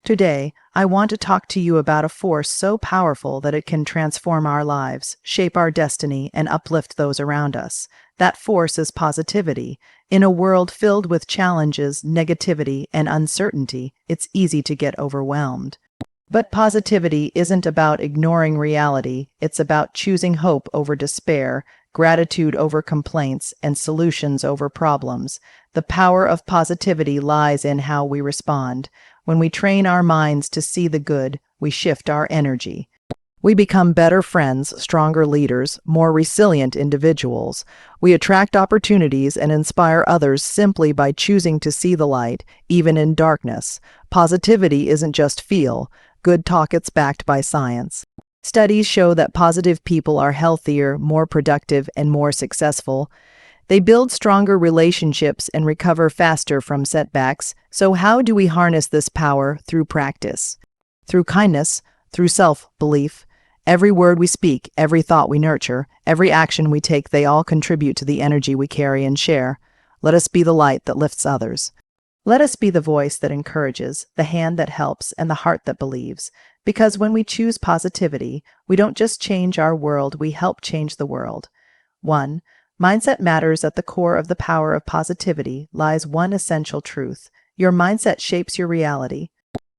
Today, I want to talk to you about a force so powerful that it can transform our lives, shape our destiny, and uplift those around us. That force is positivity. In a world filled with challenges, negativity, and uncertainty, it's easy to get overwhelmed. But positivity isn't about ignoring reality, it's about choosing hope over despair, gratitude over complaints, and solutions over problems. The power of positivity lies in how we respond. When we train our minds to see the good, we shift our energy. We become better friends, stronger leaders, more resilient individuals. We attract opportunities and inspire others simply by choosing to see the light, even in darkness. Positivity isn't just feel. Good talk, it's backed by science. Studies show that positive people are healthier, more productive, and more successful. They build stronger relationships and recover faster from setbacks. So how do we harness this power? Through practice, through kindness, through self-belief. Every word we speak, every thought we nurture, every action we take, they all contribute to the energy we carry and share. Let us be the light that lifts others. Let us be the voice that encourages, the hand that helps, and the heart that believes. Because when we choose positivity, we don't just change our world, we help change the world. 1. Mindset matters. At the core of the power of positivity lies one essential truth. Your mindset shapes your reality.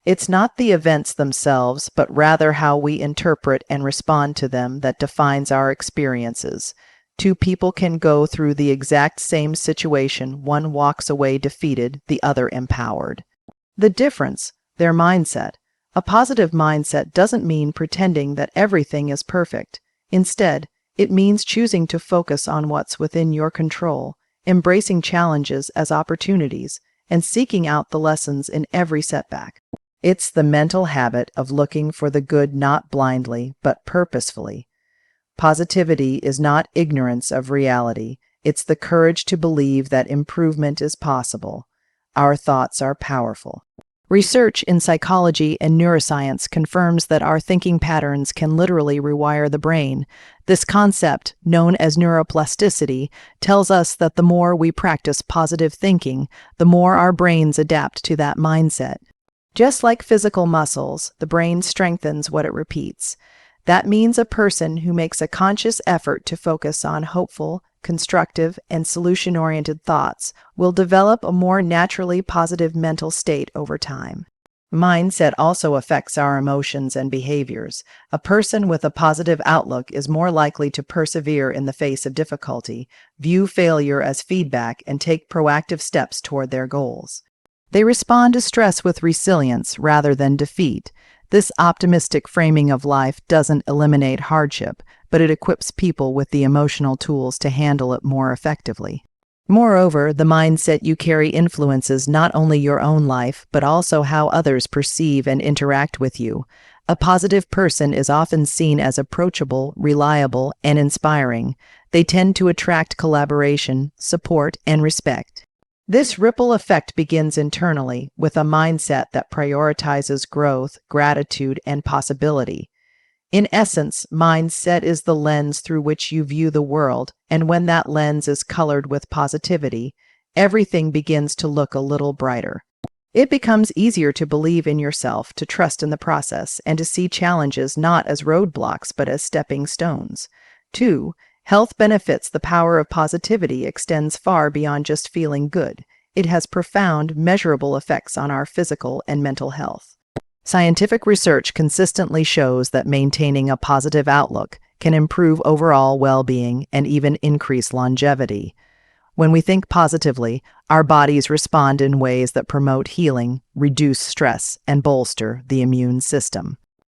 It's not the events themselves, but rather how we interpret and respond to them that defines our experiences. Two people can go through the exact same situation. One walks away defeated, the other empowered. The difference, their mindset. A positive mindset doesn't mean pretending that everything is perfect. Instead, it means choosing to focus on what's within your control, embracing challenges as opportunities, and seeking out the lessons in every setback. It's the mental habit of looking for the good not blindly, but purposefully. Positivity is not ignorance of reality. It's the courage to believe that improvement is possible. Our thoughts are powerful. Research in psychology and neuroscience confirms that our thinking patterns can literally rewire the brain. This concept, known as neuroplasticity, tells us that the more we practice positive thinking, the more our brains adapt to that mindset. Just like physical muscles, the brain strengthens what it repeats. That means a person who makes a conscious effort to focus on hopeful, constructive, and solution-oriented thoughts will develop a more naturally positive mental state over time. Mindset also affects our emotions and behaviors. A person with a positive outlook is more likely to persevere in the face of difficulty, view failure as feedback, and take proactive steps toward their goals. They respond to stress with resilience rather than defeat. This optimistic framing of life doesn't eliminate hardship, but it equips people with the emotional tools to handle it more effectively. Moreover, the mindset you carry influences not only your own life, but also how others perceive and interact with you. A positive person is often seen as approachable, reliable, and inspiring. They tend to attract collaboration, support, and respect. This ripple effect begins internally with a mindset that prioritizes growth, gratitude, and possibility. In essence, mindset is the lens through which you view the world, and when that lens is colored with positivity, everything begins to look a little brighter. It becomes easier to believe in yourself, to trust in the process, and to see challenges not as roadblocks but as stepping stones. 2. Health benefits. The power of positivity extends far beyond just feeling good. It has profound, measurable effects on our physical and mental health. Scientific research consistently shows that maintaining a positive outlook can improve overall well-being and even increase longevity. When we think positively, our bodies respond in ways that promote healing, reduce stress, and bolster the immune system.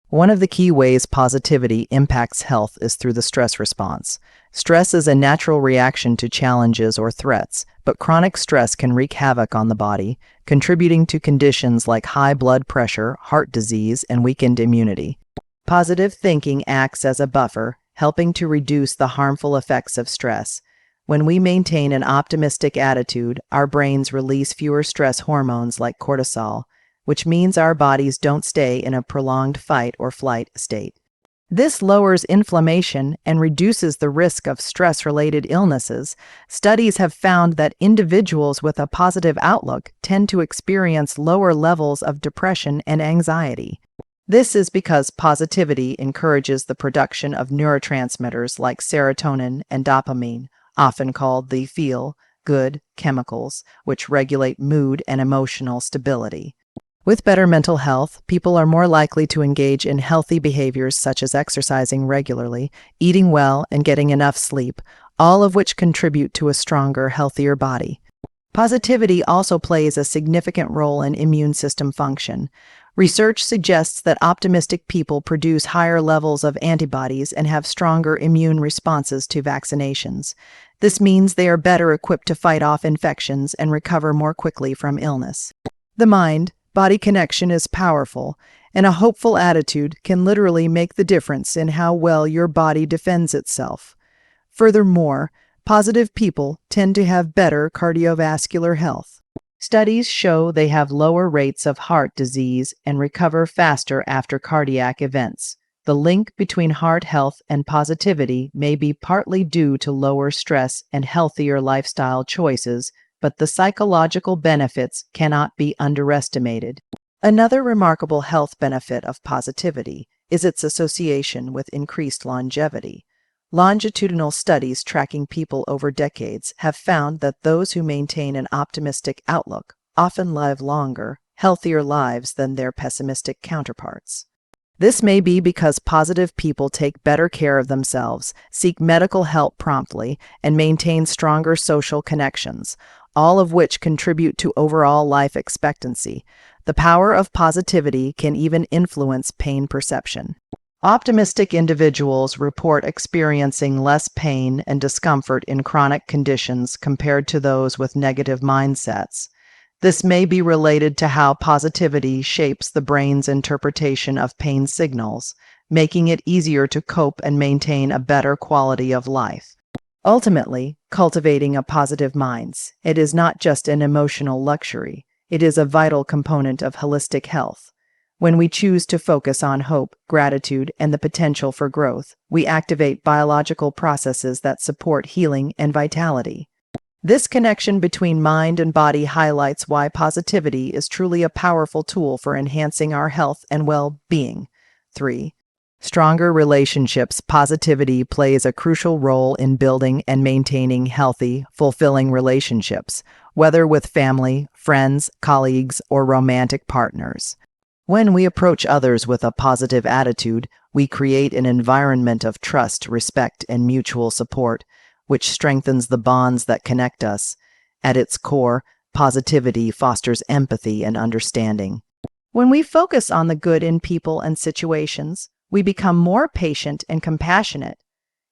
One of the key ways positivity impacts health is through the stress response. Stress is a natural reaction to challenges or threats, but chronic stress can wreak havoc on the body, contributing to conditions like high blood pressure, heart disease, and weakened immunity. Positive thinking acts as a buffer, helping to reduce the harmful effects of stress. When we maintain an optimistic attitude, our brains release fewer stress hormones like cortisol, which means our bodies don't stay in a prolonged fight or flight state. This lowers inflammation and reduces the risk of stress-related illnesses. Studies have found that individuals with a positive outlook tend to experience lower levels of depression and anxiety. This is because positivity encourages the production of neurotransmitters like serotonin and dopamine, often called the feel-good chemicals, which regulate mood and emotional stability. With better mental health, people are more likely to engage in healthy behaviors such as exercising regularly, eating well, and getting enough sleep, all of which contribute to a stronger, healthier body. Positivity also plays a significant role in immune system function. Research suggests that optimistic people produce higher levels of antibodies and have stronger immune responses to vaccinations. This means they are better equipped to fight off infections and recover more quickly from illness. The mind-body connection is powerful, and a hopeful attitude can literally make the difference in how well your body defends itself. Furthermore, positive people tend to have better cardiovascular health. Studies show they have lower rates of heart disease and recover faster after cardiac events. The link between heart health and positivity may be partly due to lower stress and healthier lifestyle choices, but the psychological benefits cannot be underestimated. Another remarkable health benefit of positivity is its association with increased longevity. Longitudinal studies tracking people over decades have found that those who maintain an optimistic outlook often live longer, healthier lives than their pessimistic counterparts. This may be because positive people take better care of themselves, seek medical help promptly, and maintain stronger social connections, all of which contribute to overall life expectancy. The power of positivity can even influence pain perception. Optimistic individuals report experiencing less pain and discomfort in chronic conditions compared to those with negative mindsets. This may be related to how positivity shapes the brain's interpretation of pain signals, making it easier to cope and maintain a better quality of life. Ultimately, cultivating a positive mind, it is not just an emotional luxury, it is a vital component of holistic health. When we choose to focus on hope, gratitude, and the potential for growth, we activate biological processes that support healing and vitality. This connection between mind and body highlights why positivity is truly a powerful tool for enhancing our health and well-being. 3. Stronger relationships. Positivity plays a crucial role in building and maintaining healthy, fulfilling relationships, whether with family, friends, colleagues, or romantic partners. When we approach others with a positive attitude, we create an environment of trust, respect, and mutual support, which strengthens the bonds that connect us. At its core, positivity fosters empathy and understanding. When we focus on the good in people and situations, we become more patient and compassionate.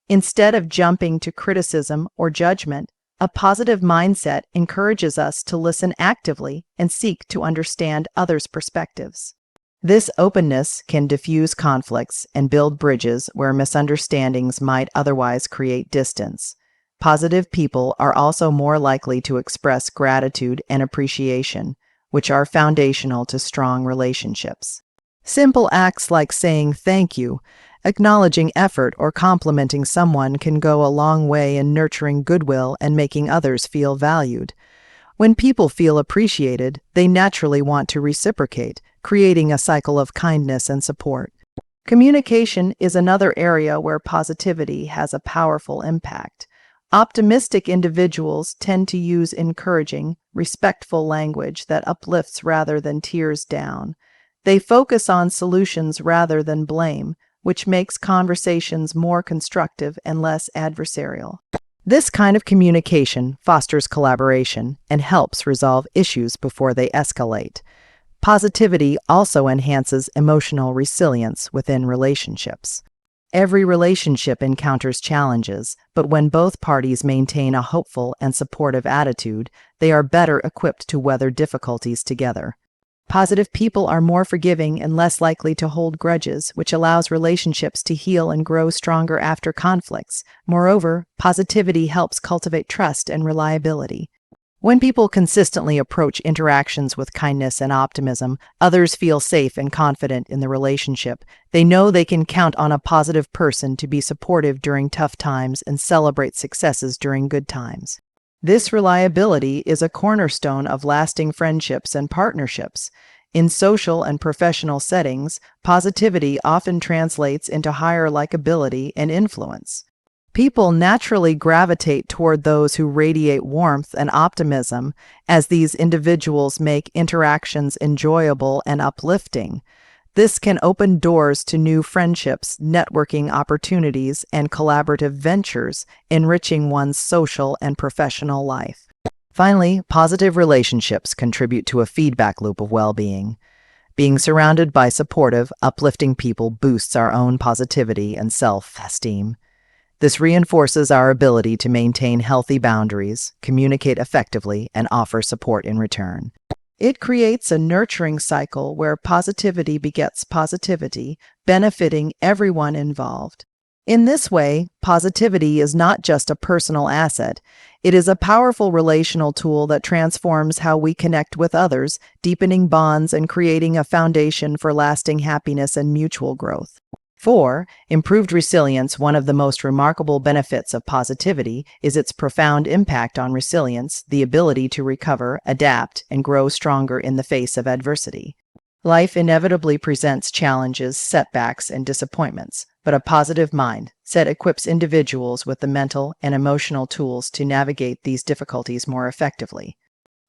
Instead of jumping to criticism or judgment, a positive mindset encourages us to listen actively and seek to understand others' perspectives. This openness can diffuse conflicts and build bridges where misunderstandings might otherwise create distance. Positive people are also more likely to express gratitude and appreciation, which are foundational to strong relationships. Simple acts like saying thank you, acknowledging effort, or complimenting someone can go a long way in nurturing goodwill and making others feel valued. When people feel appreciated, they naturally want to reciprocate, creating a cycle of kindness and support. Communication is another area where positivity has a powerful impact. Optimistic individuals tend to use encouraging, respectful language that uplifts rather than tears down. They focus on solutions rather than blame, which makes conversations more constructive and less adversarial. This kind of communication fosters collaboration and helps resolve issues before they escalate. Positivity also enhances emotional resilience within relationships. Every relationship encounters challenges, but when both parties maintain a hopeful and supportive attitude, they are better equipped to weather difficulties together. Positive people are more forgiving and less likely to hold grudges, which allows relationships to heal and grow stronger after conflicts. Moreover, positivity helps cultivate trust and reliability. When people consistently approach interactions with kindness and optimism, others feel safe and confident in the relationship. They know they can count on a positive person to be supportive during tough times and celebrate successes during good times. This reliability is a cornerstone of lasting friendships and partnerships. In social and professional settings, positivity often translates into higher likability and influence. People naturally gravitate toward those who radiate warmth and optimism, as these individuals make interactions enjoyable and uplifting. This can open doors to new friendships, networking opportunities, and collaborative ventures, enriching one's social and professional life. Finally, positive relationships contribute to a feedback loop of well-being. Being surrounded by supportive, uplifting people boosts our own positivity and self-esteem. This reinforces our ability to maintain healthy boundaries, communicate effectively, and offer support in return. It creates a nurturing cycle where positivity begets positivity, benefiting everyone involved. In this way, positivity is not just a personal asset. It is a powerful relational tool that transforms how we connect with others, deepening bonds and creating a foundation for lasting happiness and mutual growth. 4. Improved resilience. One of the most remarkable benefits of positivity is its profound impact on resilience, the ability to recover, adapt, and grow stronger in the face of adversity. Life inevitably presents challenges, setbacks, and disappointments, but a positive mindset equips individuals with the mental and emotional tools to navigate these difficulties more effectively.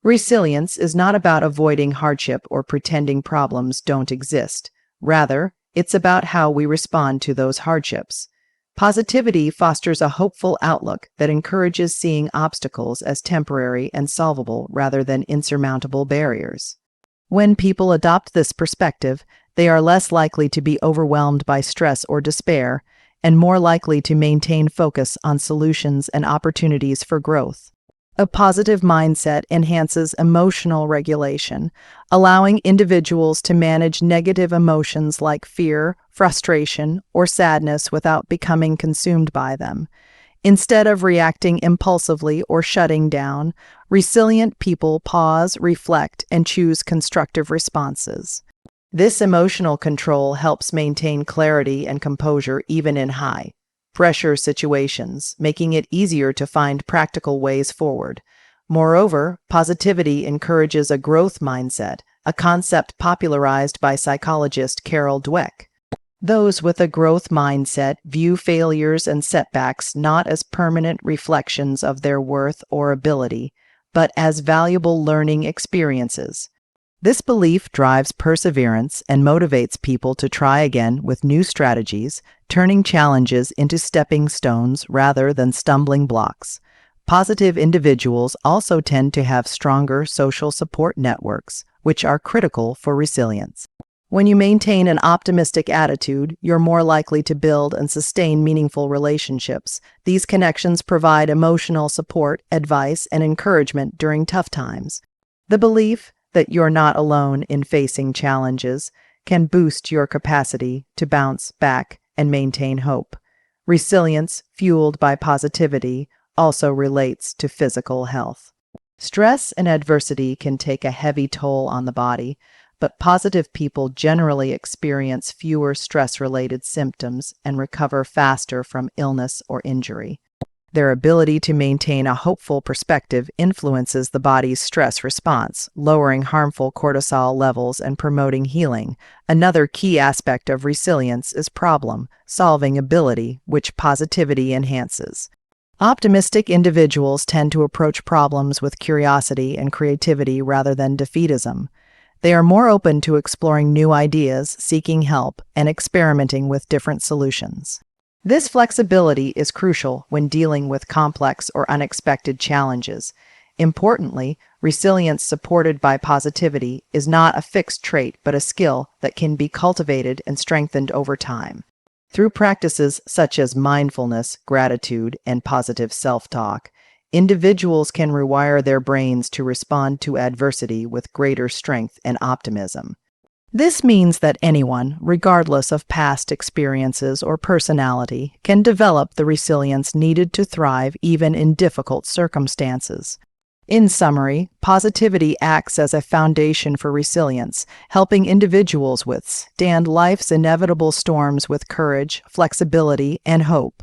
Resilience is not about avoiding hardship or pretending problems don't exist. Rather, it's about how we respond to those hardships. Positivity fosters a hopeful outlook that encourages seeing obstacles as temporary and solvable rather than insurmountable barriers. When people adopt this perspective, they are less likely to be overwhelmed by stress or despair, and more likely to maintain focus on solutions and opportunities for growth. A positive mindset enhances emotional regulation, allowing individuals to manage negative emotions like fear, frustration, or sadness without becoming consumed by them. Instead of reacting impulsively or shutting down, resilient people pause, reflect, and choose constructive responses. This emotional control helps maintain clarity and composure even in high-pressure situations, making it easier to find practical ways forward. Moreover, positivity encourages a growth mindset, a concept popularized by psychologist Carol Dweck. Those with a growth mindset view failures and setbacks not as permanent reflections of their worth or ability, but as valuable learning experiences. This belief drives perseverance and motivates people to try again with new strategies, turning challenges into stepping stones rather than stumbling blocks. Positive individuals also tend to have stronger social support networks, which are critical for resilience. When you maintain an optimistic attitude, you're more likely to build and sustain meaningful relationships. These connections provide emotional support, advice, and encouragement during tough times. The belief that you're not alone in facing challenges can boost your capacity to bounce back and maintain hope. Resilience, fueled by positivity, also relates to physical health. Stress and adversity can take a heavy toll on the body, but positive people generally experience fewer stress-related symptoms and recover faster from illness or injury. Their ability to maintain a hopeful perspective influences the body's stress response, lowering harmful cortisol levels and promoting healing. Another key aspect of resilience is problem-solving ability, which positivity enhances. Optimistic individuals tend to approach problems with curiosity and creativity rather than defeatism. They are more open to exploring new ideas, seeking help, and experimenting with different solutions. This flexibility is crucial when dealing with complex or unexpected challenges. Importantly, resilience supported by positivity is not a fixed trait but a skill that can be cultivated and strengthened over time. Through practices such as mindfulness, gratitude, and positive self-talk, individuals can rewire their brains to respond to adversity with greater strength and optimism. This means that anyone, regardless of past experiences or personality, can develop the resilience needed to thrive even in difficult circumstances. In summary, positivity acts as a foundation for resilience, helping individuals withstand life's inevitable storms with courage, flexibility, and hope.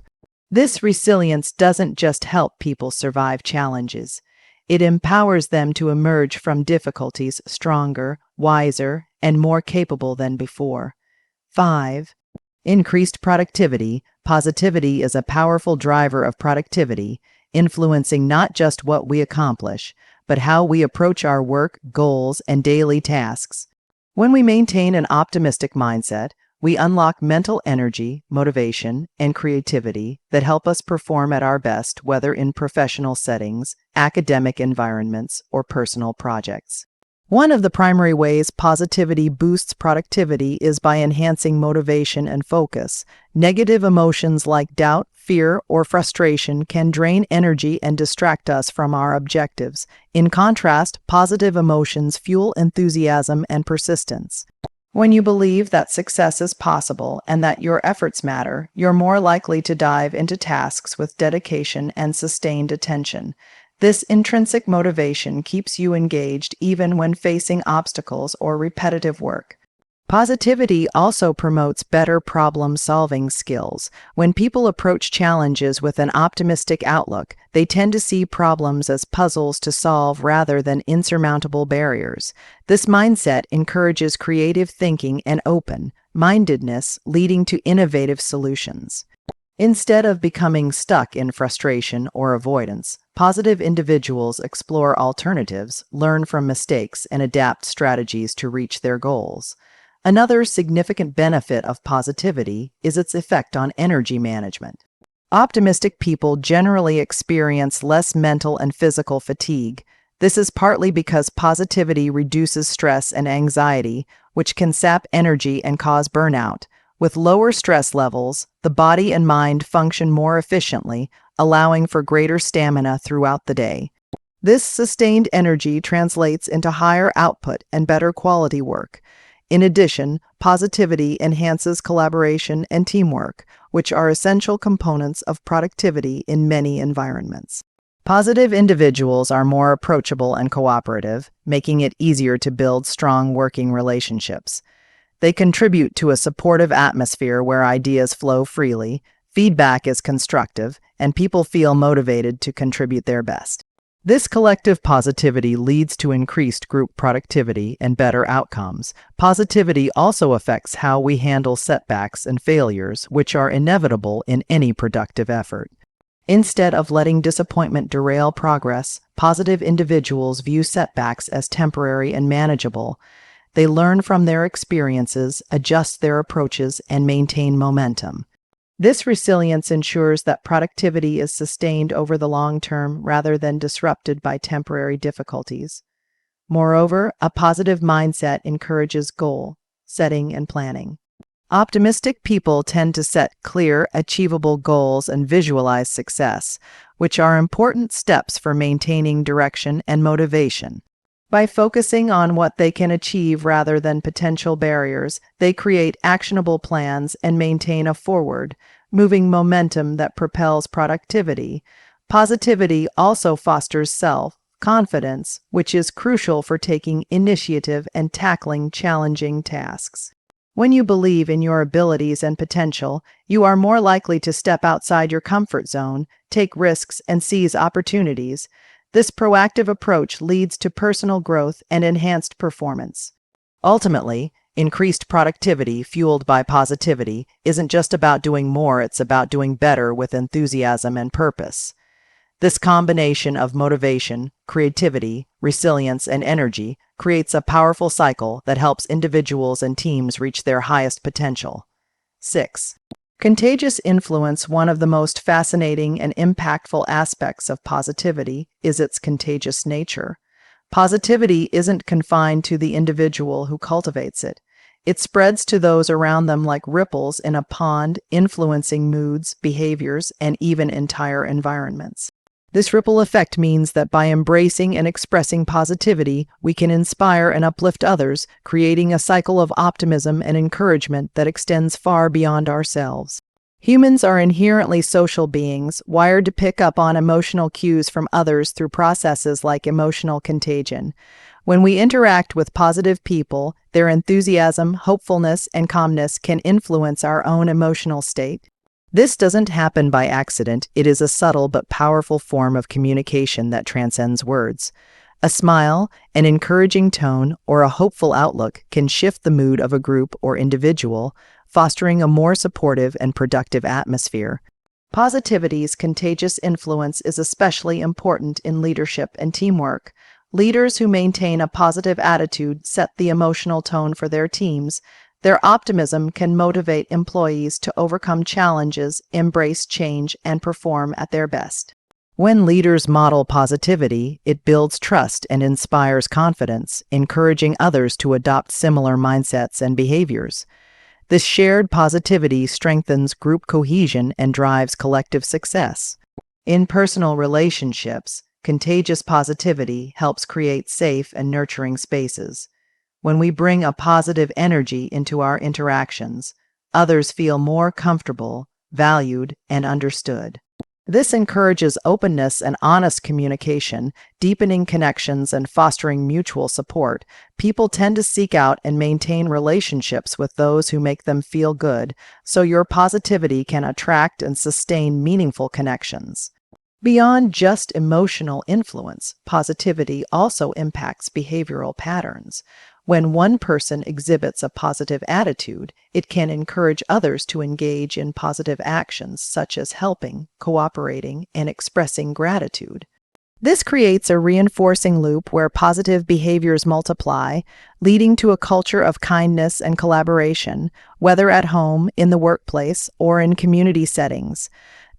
This resilience doesn't just help people survive challenges. It empowers them to emerge from difficulties stronger, wiser, and more capable than before. 5. Increased productivity. Positivity is a powerful driver of productivity, influencing not just what we accomplish, but how we approach our work, goals, and daily tasks. When we maintain an optimistic mindset, we unlock mental energy, motivation, and creativity that help us perform at our best, whether in professional settings, academic environments, or personal projects. One of the primary ways positivity boosts productivity is by enhancing motivation and focus. Negative emotions like doubt, fear, or frustration can drain energy and distract us from our objectives. In contrast, positive emotions fuel enthusiasm and persistence. When you believe that success is possible and that your efforts matter, you're more likely to dive into tasks with dedication and sustained attention. This intrinsic motivation keeps you engaged even when facing obstacles or repetitive work. Positivity also promotes better problem-solving skills. When people approach challenges with an optimistic outlook, they tend to see problems as puzzles to solve rather than insurmountable barriers. This mindset encourages creative thinking and open-mindedness, leading to innovative solutions. Instead of becoming stuck in frustration or avoidance, positive individuals explore alternatives, learn from mistakes, and adapt strategies to reach their goals. Another significant benefit of positivity is its effect on energy management. Optimistic people generally experience less mental and physical fatigue. This is partly because positivity reduces stress and anxiety, which can sap energy and cause burnout. With lower stress levels, the body and mind function more efficiently, allowing for greater stamina throughout the day. This sustained energy translates into higher output and better quality work. In addition, positivity enhances collaboration and teamwork, which are essential components of productivity in many environments. Positive individuals are more approachable and cooperative, making it easier to build strong working relationships. They contribute to a supportive atmosphere where ideas flow freely, feedback is constructive, and people feel motivated to contribute their best. This collective positivity leads to increased group productivity and better outcomes. Positivity also affects how we handle setbacks and failures, which are inevitable in any productive effort. Instead of letting disappointment derail progress, positive individuals view setbacks as temporary and manageable. They learn from their experiences, adjust their approaches, and maintain momentum. This resilience ensures that productivity is sustained over the long term rather than disrupted by temporary difficulties. Moreover, a positive mindset encourages goal setting and planning. Optimistic people tend to set clear, achievable goals and visualize success, which are important steps for maintaining direction and motivation. By focusing on what they can achieve rather than potential barriers, they create actionable plans and maintain a forward, moving momentum that propels productivity. Positivity also fosters self-confidence, which is crucial for taking initiative and tackling challenging tasks. When you believe in your abilities and potential, you are more likely to step outside your comfort zone, take risks, and seize opportunities. This proactive approach leads to personal growth and enhanced performance. Ultimately, increased productivity fueled by positivity isn't just about doing more, it's about doing better with enthusiasm and purpose. This combination of motivation, creativity, resilience, and energy creates a powerful cycle that helps individuals and teams reach their highest potential. 6. Contagious influence. One of the most fascinating and impactful aspects of positivity is its contagious nature. Positivity isn't confined to the individual who cultivates it. It spreads to those around them like ripples in a pond, influencing moods, behaviors, and even entire environments. This ripple effect means that by embracing and expressing positivity, we can inspire and uplift others, creating a cycle of optimism and encouragement that extends far beyond ourselves. Humans are inherently social beings, wired to pick up on emotional cues from others through processes like emotional contagion. When we interact with positive people, their enthusiasm, hopefulness, and calmness can influence our own emotional state. This doesn't happen by accident. It is a subtle but powerful form of communication that transcends words. A smile, an encouraging tone, or a hopeful outlook can shift the mood of a group or individual, fostering a more supportive and productive atmosphere. Positivity's contagious influence is especially important in leadership and teamwork. Leaders who maintain a positive attitude set the emotional tone for their teams. Their optimism can motivate employees to overcome challenges, embrace change, and perform at their best. When leaders model positivity, it builds trust and inspires confidence, encouraging others to adopt similar mindsets and behaviors. This shared positivity strengthens group cohesion and drives collective success. In personal relationships, contagious positivity helps create safe and nurturing spaces. When we bring a positive energy into our interactions, others feel more comfortable, valued, and understood. This encourages openness and honest communication, deepening connections and fostering mutual support. People tend to seek out and maintain relationships with those who make them feel good, so your positivity can attract and sustain meaningful connections. Beyond just emotional influence, positivity also impacts behavioral patterns. When one person exhibits a positive attitude, it can encourage others to engage in positive actions such as helping, cooperating, and expressing gratitude. This creates a reinforcing loop where positive behaviors multiply, leading to a culture of kindness and collaboration, whether at home, in the workplace, or in community settings.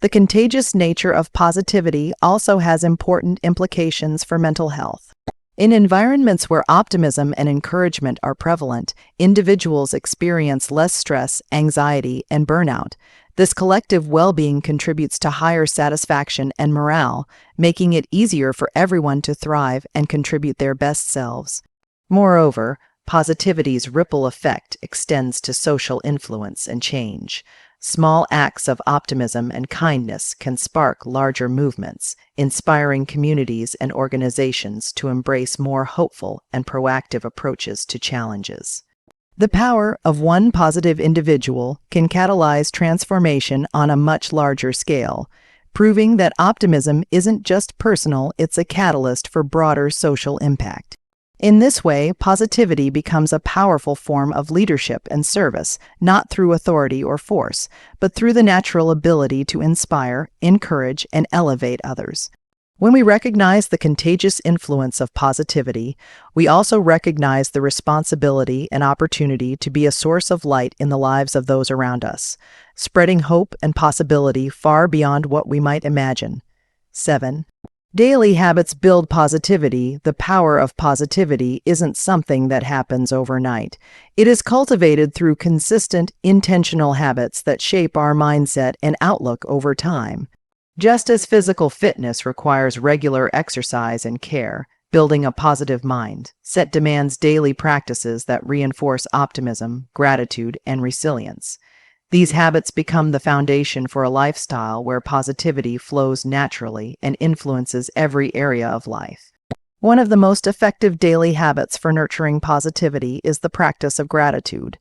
The contagious nature of positivity also has important implications for mental health. In environments where optimism and encouragement are prevalent, individuals experience less stress, anxiety, and burnout. This collective well-being contributes to higher satisfaction and morale, making it easier for everyone to thrive and contribute their best selves. Moreover, positivity's ripple effect extends to social influence and change. Small acts of optimism and kindness can spark larger movements, inspiring communities and organizations to embrace more hopeful and proactive approaches to challenges. The power of one positive individual can catalyze transformation on a much larger scale, proving that optimism isn't just personal, it's a catalyst for broader social impact. In this way, positivity becomes a powerful form of leadership and service, not through authority or force, but through the natural ability to inspire, encourage, and elevate others. When we recognize the contagious influence of positivity, we also recognize the responsibility and opportunity to be a source of light in the lives of those around us, spreading hope and possibility far beyond what we might imagine. 7. Daily habits build positivity. The power of positivity isn't something that happens overnight. It is cultivated through consistent, intentional habits that shape our mindset and outlook over time. Just as physical fitness requires regular exercise and care, building a positive mindset demands daily practices that reinforce optimism, gratitude, and resilience. These habits become the foundation for a lifestyle where positivity flows naturally and influences every area of life. One of the most effective daily habits for nurturing positivity is the practice of gratitude.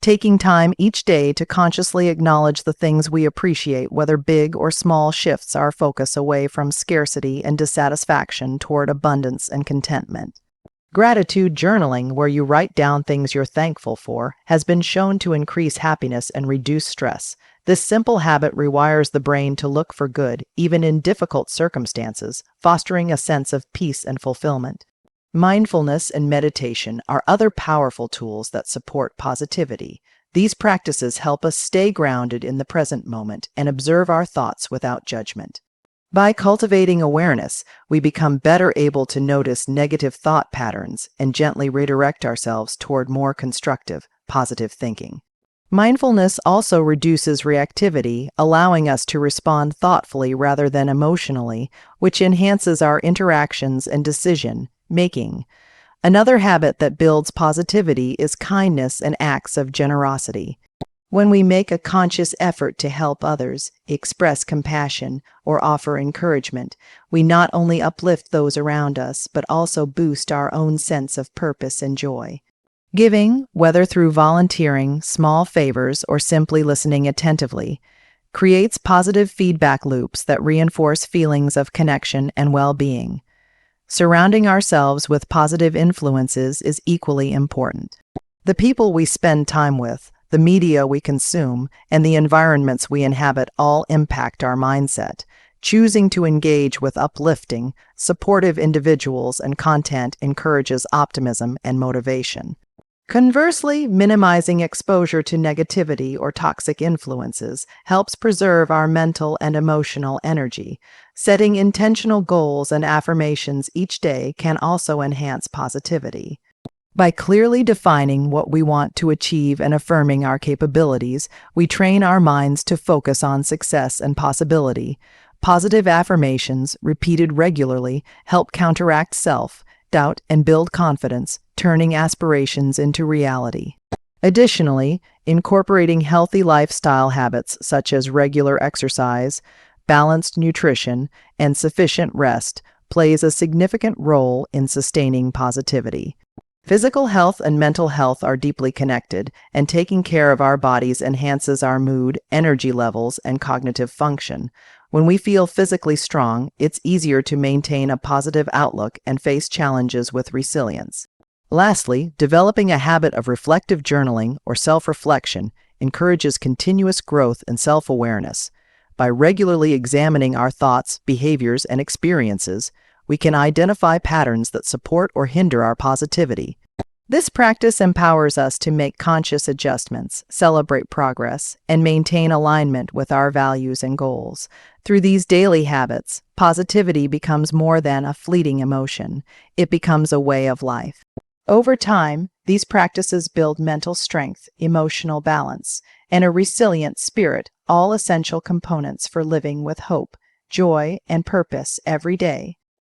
Taking time each day to consciously acknowledge the things we appreciate, whether big or small, shifts our focus away from scarcity and dissatisfaction toward abundance and contentment. Gratitude journaling, where you write down things you're thankful for, has been shown to increase happiness and reduce stress. This simple habit rewires the brain to look for good, even in difficult circumstances, fostering a sense of peace and fulfillment. Mindfulness and meditation are other powerful tools that support positivity. These practices help us stay grounded in the present moment and observe our thoughts without judgment. By cultivating awareness, we become better able to notice negative thought patterns and gently redirect ourselves toward more constructive, positive thinking. Mindfulness also reduces reactivity, allowing us to respond thoughtfully rather than emotionally, which enhances our interactions and decision making. Another habit that builds positivity is kindness and acts of generosity. When we make a conscious effort to help others, express compassion, or offer encouragement, we not only uplift those around us, but also boost our own sense of purpose and joy. Giving, whether through volunteering, small favors, or simply listening attentively, creates positive feedback loops that reinforce feelings of connection and well-being. Surrounding ourselves with positive influences is equally important. The people we spend time with, the media we consume, and the environments we inhabit all impact our mindset. Choosing to engage with uplifting, supportive individuals and content encourages optimism and motivation. Conversely, minimizing exposure to negativity or toxic influences helps preserve our mental and emotional energy. Setting intentional goals and affirmations each day can also enhance positivity. By clearly defining what we want to achieve and affirming our capabilities, we train our minds to focus on success and possibility. Positive affirmations, repeated regularly, help counteract self-doubt and build confidence, turning aspirations into reality. Additionally, incorporating healthy lifestyle habits such as regular exercise, balanced nutrition, and sufficient rest plays a significant role in sustaining positivity. Physical health and mental health are deeply connected, and taking care of our bodies enhances our mood, energy levels, and cognitive function. When we feel physically strong, it's easier to maintain a positive outlook and face challenges with resilience. Lastly, developing a habit of reflective journaling or self-reflection encourages continuous growth and self-awareness. By regularly examining our thoughts, behaviors, and experiences, we can identify patterns that support or hinder our positivity. This practice empowers us to make conscious adjustments, celebrate progress, and maintain alignment with our values and goals. Through these daily habits, positivity becomes more than a fleeting emotion. It becomes a way of life. Over time, these practices build mental strength, emotional balance, and a resilient spirit, all essential components for living with hope, joy, and purpose every day.